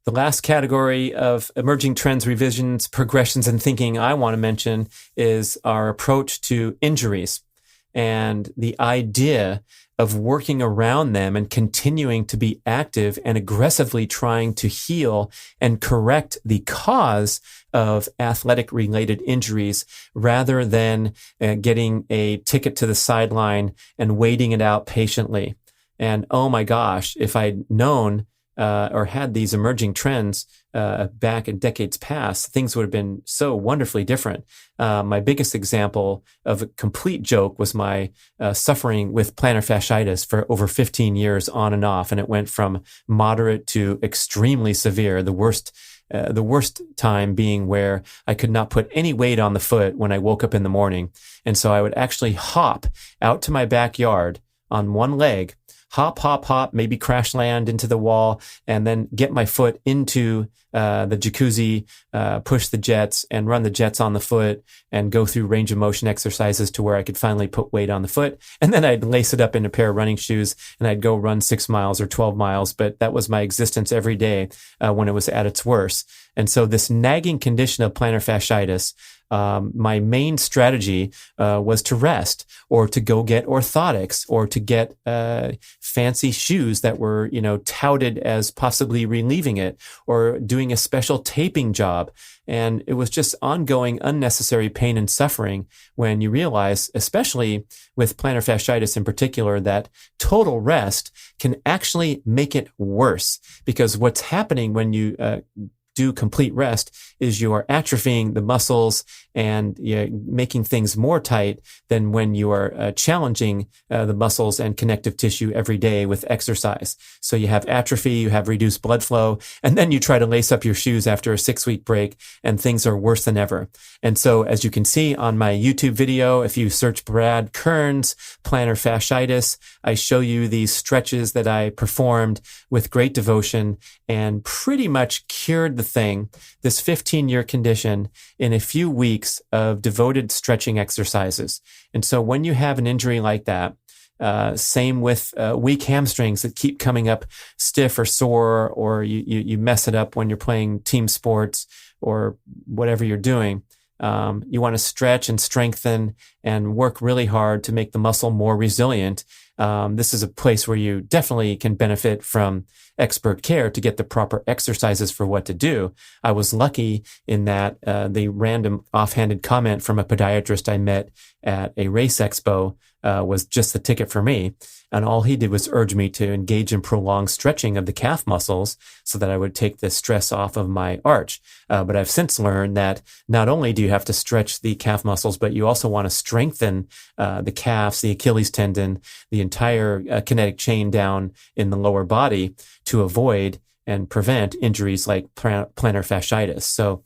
The last category of emerging trends, revisions, progressions, and thinking I want to mention is our approach to injuries and the idea of working around them and continuing to be active and aggressively trying to heal and correct the cause of athletic-related injuries rather than getting a ticket to the sideline and waiting it out patiently. And oh my gosh, if I'd known or had these emerging trends back in decades past, things would have been so wonderfully different. My biggest example of a complete joke was my suffering with plantar fasciitis for over 15 years on and off. And it went from moderate to extremely severe, the worst time being where I could not put any weight on the foot when I woke up in the morning. And so I would actually hop out to my backyard on one leg, hop, maybe crash land into the wall, and then get my foot into the jacuzzi, push the jets and run the jets on the foot and go through range of motion exercises to where I could finally put weight on the foot. And then I'd lace it up in a pair of running shoes and I'd go run 6 miles or 12 miles. But that was my existence every day when it was at its worst. And so this nagging condition of plantar fasciitis, my main strategy was to rest or to go get orthotics or to get fancy shoes that were, touted as possibly relieving it or doing a special taping job. And it was just ongoing, unnecessary pain and suffering when you realize, especially with plantar fasciitis in particular, that total rest can actually make it worse, because what's happening when you do complete rest is you are atrophying the muscles and making things more tight than when you are challenging the muscles and connective tissue every day with exercise. So you have atrophy, you have reduced blood flow, and then you try to lace up your shoes after a 6-week break and things are worse than ever. And so as you can see on my YouTube video, if you search Brad Kearns plantar fasciitis, I show you these stretches that I performed with great devotion and pretty much cured the thing, this 15-year condition, in a few weeks of devoted stretching exercises. And so when you have an injury like that, same with weak hamstrings that keep coming up stiff or sore, or you mess it up when you're playing team sports or whatever you're doing. You want to stretch and strengthen and work really hard to make the muscle more resilient. This is a place where you definitely can benefit from expert care to get the proper exercises for what to do. I was lucky in that the random offhanded comment from a podiatrist I met at a race expo was just the ticket for me. And all he did was urge me to engage in prolonged stretching of the calf muscles so that I would take the stress off of my arch. But I've since learned that not only do you have to stretch the calf muscles, but you also want to strengthen the calves, the Achilles tendon, the entire kinetic chain down in the lower body to avoid and prevent injuries like plantar fasciitis. So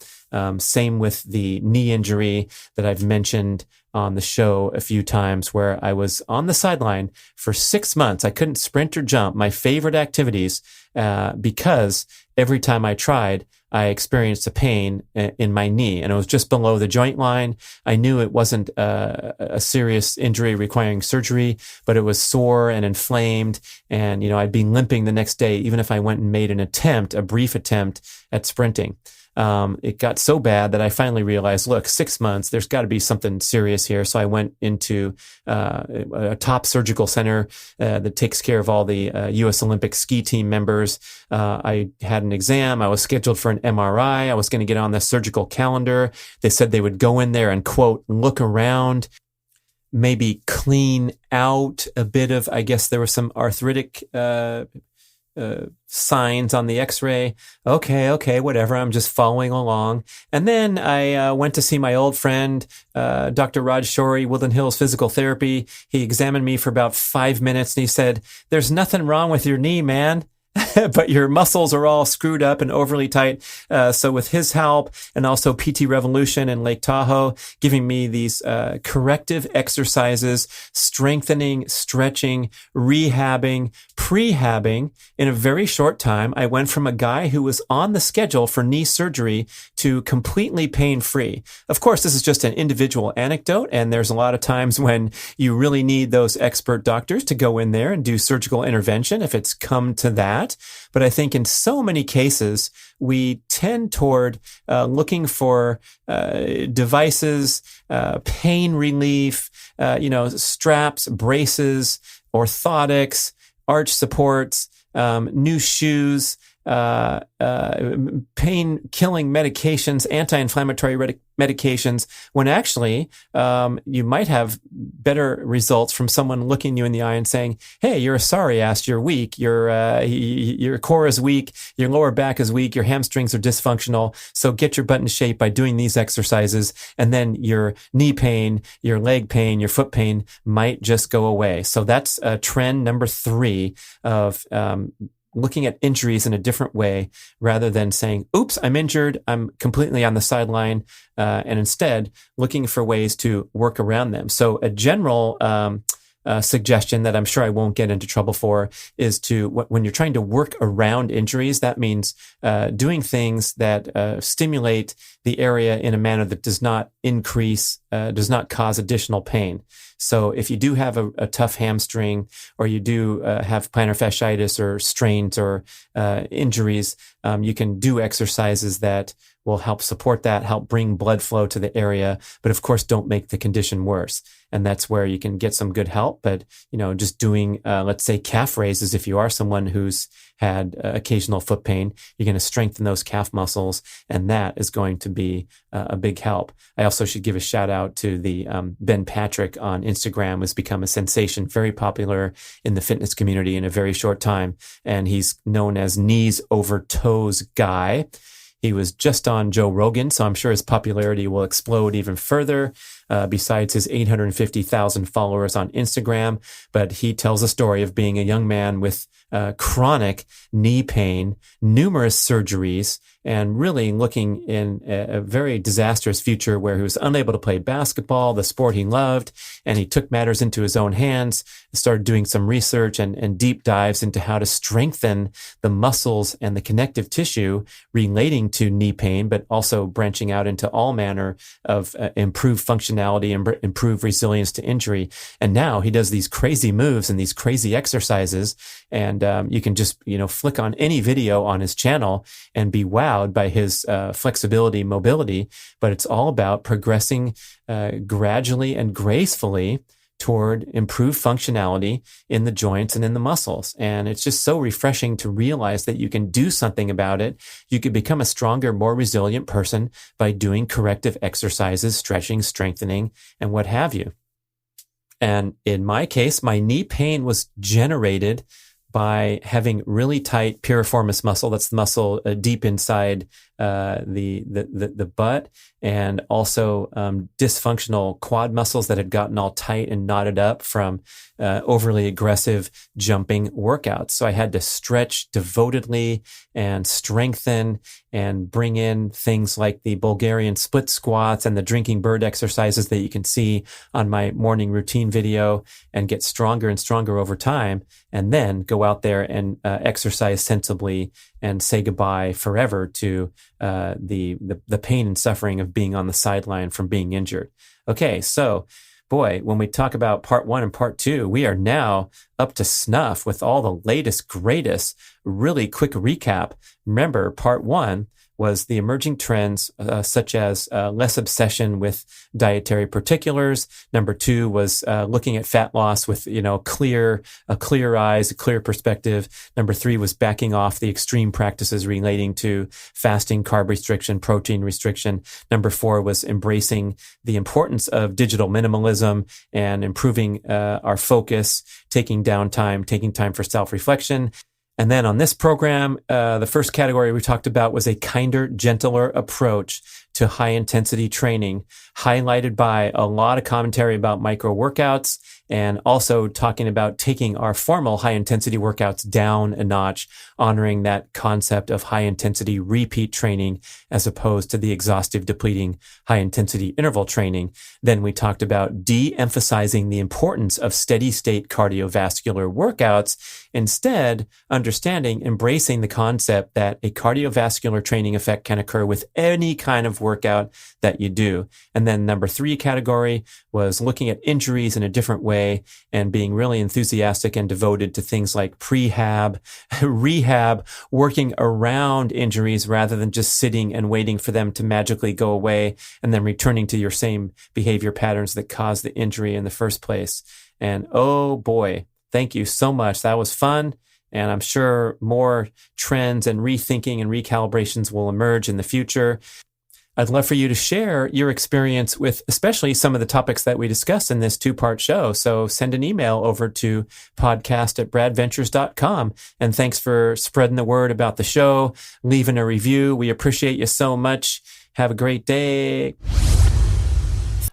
same with the knee injury that I've mentioned on the show a few times, where I was on the sideline for 6 months. I couldn't sprint or jump, my favorite activities, because every time I tried, I experienced a pain in my knee, and it was just below the joint line. I knew it wasn't a serious injury requiring surgery, but it was sore and inflamed, and I'd be limping the next day, even if I went and made an attempt, a brief attempt at sprinting. it got so bad that I finally realized, look, 6 months, there's got to be something serious here. So I went into a top surgical center that takes care of all the U.S. Olympic ski team members. I had an exam. I was scheduled for an MRI. I was going to get on the surgical calendar. They said they would go in there and, quote, look around, maybe clean out a bit of, I guess there was some arthritic signs on the x-ray. Okay, whatever. I'm just following along. And then I went to see my old friend, Dr. Raj Shori, Woodland Hills Physical Therapy. He examined me for about 5 minutes and he said, "There's nothing wrong with your knee, man." But your muscles are all screwed up and overly tight. So with his help and also PT Revolution and Lake Tahoe giving me these corrective exercises, strengthening, stretching, rehabbing, prehabbing, in a very short time, I went from a guy who was on the schedule for knee surgery to completely pain-free. Of course, this is just an individual anecdote, and there's a lot of times when you really need those expert doctors to go in there and do surgical intervention if it's come to that. But I think in so many cases, we tend toward looking for devices, pain relief, straps, braces, orthotics, arch supports, new shoes, pain-killing medications, anti-inflammatory medications, when actually you might have better results from someone looking you in the eye and saying, "Hey, you're a sorry ass. You're weak. Your core is weak. Your lower back is weak. Your hamstrings are dysfunctional. So get your butt in shape by doing these exercises, and then your knee pain, your leg pain, your foot pain might just go away." So that's trend number 3 of looking at injuries in a different way rather than saying, "Oops, I'm injured. I'm completely on the sideline," and instead looking for ways to work around them. So a general suggestion that I'm sure I won't get into trouble for is to, when you're trying to work around injuries, that means doing things that stimulate the area in a manner that does not cause additional pain. So if you do have a tough hamstring, or you do have plantar fasciitis or strains or injuries, you can do exercises that will help support that, help bring blood flow to the area, but of course don't make the condition worse. And that's where you can get some good help. But, just doing, let's say, calf raises, if you are someone who's had occasional foot pain, you're going to strengthen those calf muscles, and that is going to be a big help. I also should give a shout out to the Ben Patrick on Instagram, who's become a sensation, very popular in the fitness community in a very short time. And he's known as Knees Over Toes Guy. He was just on Joe Rogan, so I'm sure his popularity will explode even further, besides his 850,000 followers on Instagram. But he tells a story of being a young man with chronic knee pain, numerous surgeries, and really looking in a very disastrous future where he was unable to play basketball, the sport he loved, and he took matters into his own hands, started doing some research and deep dives into how to strengthen the muscles and the connective tissue relating to knee pain, but also branching out into all manner of improved functionality and improved resilience to injury. And now he does these crazy moves and these crazy exercises, and you can just flick on any video on his channel and be wowed by his flexibility, mobility. But it's all about progressing gradually and gracefully toward improved functionality in the joints and in the muscles. And it's just so refreshing to realize that you can do something about it. You can become a stronger, more resilient person by doing corrective exercises, stretching, strengthening, and what have you. And in my case, my knee pain was generated by having really tight piriformis muscle. That's the muscle deep inside the butt, and also dysfunctional quad muscles that had gotten all tight and knotted up from overly aggressive jumping workouts. So I had to stretch devotedly and strengthen and bring in things like the Bulgarian split squats and the drinking bird exercises that you can see on my morning routine video, and get stronger and stronger over time, and then go out there and exercise sensibly and say goodbye forever to the pain and suffering of being on the sideline from being injured. Okay, so boy, when we talk about part 1 and part 2, we are now up to snuff with all the latest, greatest. Really quick recap. Remember, part 1 was the emerging trends such as less obsession with dietary particulars. Number 2 was looking at fat loss with clear eyes, a clear perspective. Number 3 was backing off the extreme practices relating to fasting, carb restriction, protein restriction. Number 4 was embracing the importance of digital minimalism and improving our focus, taking downtime, taking time for self-reflection. And then on this program, the first category we talked about was a kinder, gentler approach to high-intensity training, highlighted by a lot of commentary about micro-workouts and also talking about taking our formal high-intensity workouts down a notch, honoring that concept of high-intensity repeat training as opposed to the exhaustive, depleting high-intensity interval training. Then we talked about de-emphasizing the importance of steady-state cardiovascular workouts, instead understanding, embracing the concept that a cardiovascular training effect can occur with any kind of workout that you do. And then number 3 category was looking at injuries in a different way and being really enthusiastic and devoted to things like prehab, rehab, working around injuries rather than just sitting and waiting for them to magically go away and then returning to your same behavior patterns that caused the injury in the first place. And oh boy, thank you so much. That was fun. And I'm sure more trends and rethinking and recalibrations will emerge in the future. I'd love for you to share your experience with especially some of the topics that we discussed in this 2-part show. So send an email over to podcast@bradventures.com. And thanks for spreading the word about the show, leaving a review. We appreciate you so much. Have a great day.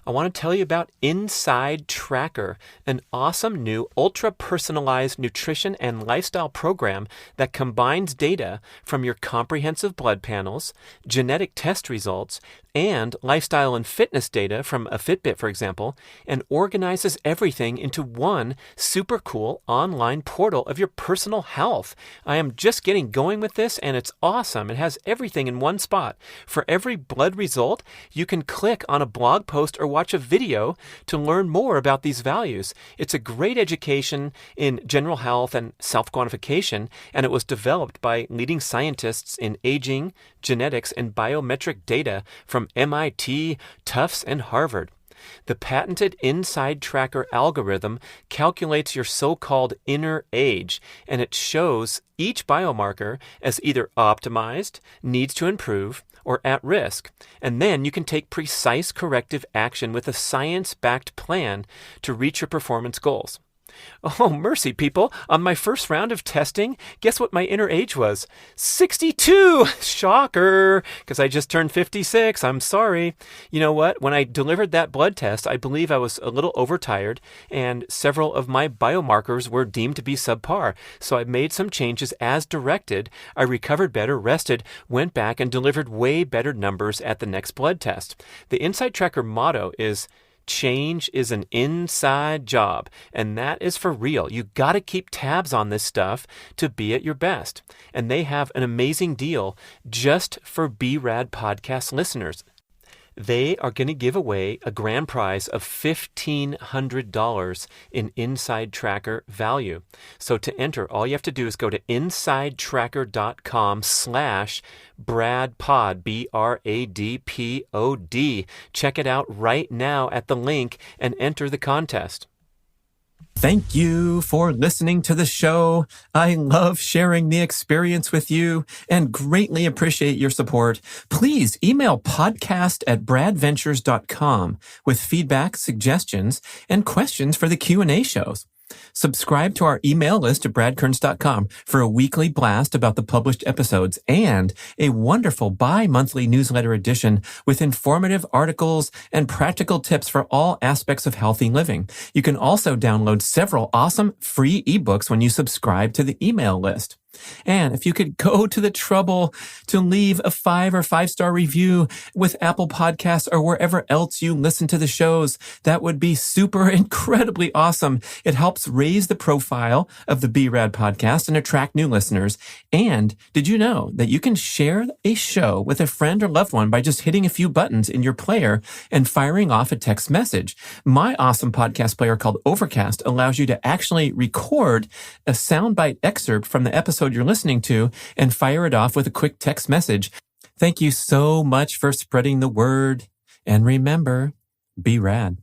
I want to tell you about Inside Tracker, an awesome new ultra-personalized nutrition and lifestyle program that combines data from your comprehensive blood panels, genetic test results, and lifestyle and fitness data from a Fitbit, for example, and organizes everything into one super cool online portal of your personal health. I am just getting going with this, and it's awesome. It has everything in one spot. For every blood result, you can click on a blog post or watch a video to learn more about these values. It's a great education in general health and self-quantification, and it was developed by leading scientists in aging, genetics, and biometric data from MIT, Tufts, and Harvard. The patented Inside Tracker algorithm calculates your so-called inner age, and it shows each biomarker as either optimized, needs to improve, or at risk. And then you can take precise corrective action with a science-backed plan to reach your performance goals. Oh, mercy, people. On my first round of testing, guess what my inner age was? 62! Shocker! Because I just turned 56. I'm sorry. You know what? When I delivered that blood test, I believe I was a little overtired, and several of my biomarkers were deemed to be subpar. So I made some changes as directed. I recovered better, rested, went back, and delivered way better numbers at the next blood test. The Inside Tracker motto is, change is an inside job, and that is for real. You got to keep tabs on this stuff to be at your best. And they have an amazing deal just for B-Rad podcast listeners. They are going to give away a grand prize of $1,500 in Inside Tracker value. So to enter, all you have to do is go to insidetracker.com/BradPod, BRADPOD. Check it out right now at the link and enter the contest. Thank you for listening to the show. I love sharing the experience with you and greatly appreciate your support. Please email podcast@bradventures.com with feedback, suggestions, and questions for the Q&A shows. Subscribe to our email list at bradkearns.com for a weekly blast about the published episodes and a wonderful bi-monthly newsletter edition with informative articles and practical tips for all aspects of healthy living. You can also download several awesome free ebooks when you subscribe to the email list. And if you could go to the trouble to leave a 5 or 5-star review with Apple Podcasts or wherever else you listen to the shows, that would be super incredibly awesome. It helps raise the profile of the B-Rad podcast and attract new listeners. And did you know that you can share a show with a friend or loved one by just hitting a few buttons in your player and firing off a text message? My awesome podcast player called Overcast allows you to actually record a soundbite excerpt from the episode you're listening to and fire it off with a quick text message. Thank you so much for spreading the word. And remember, be rad.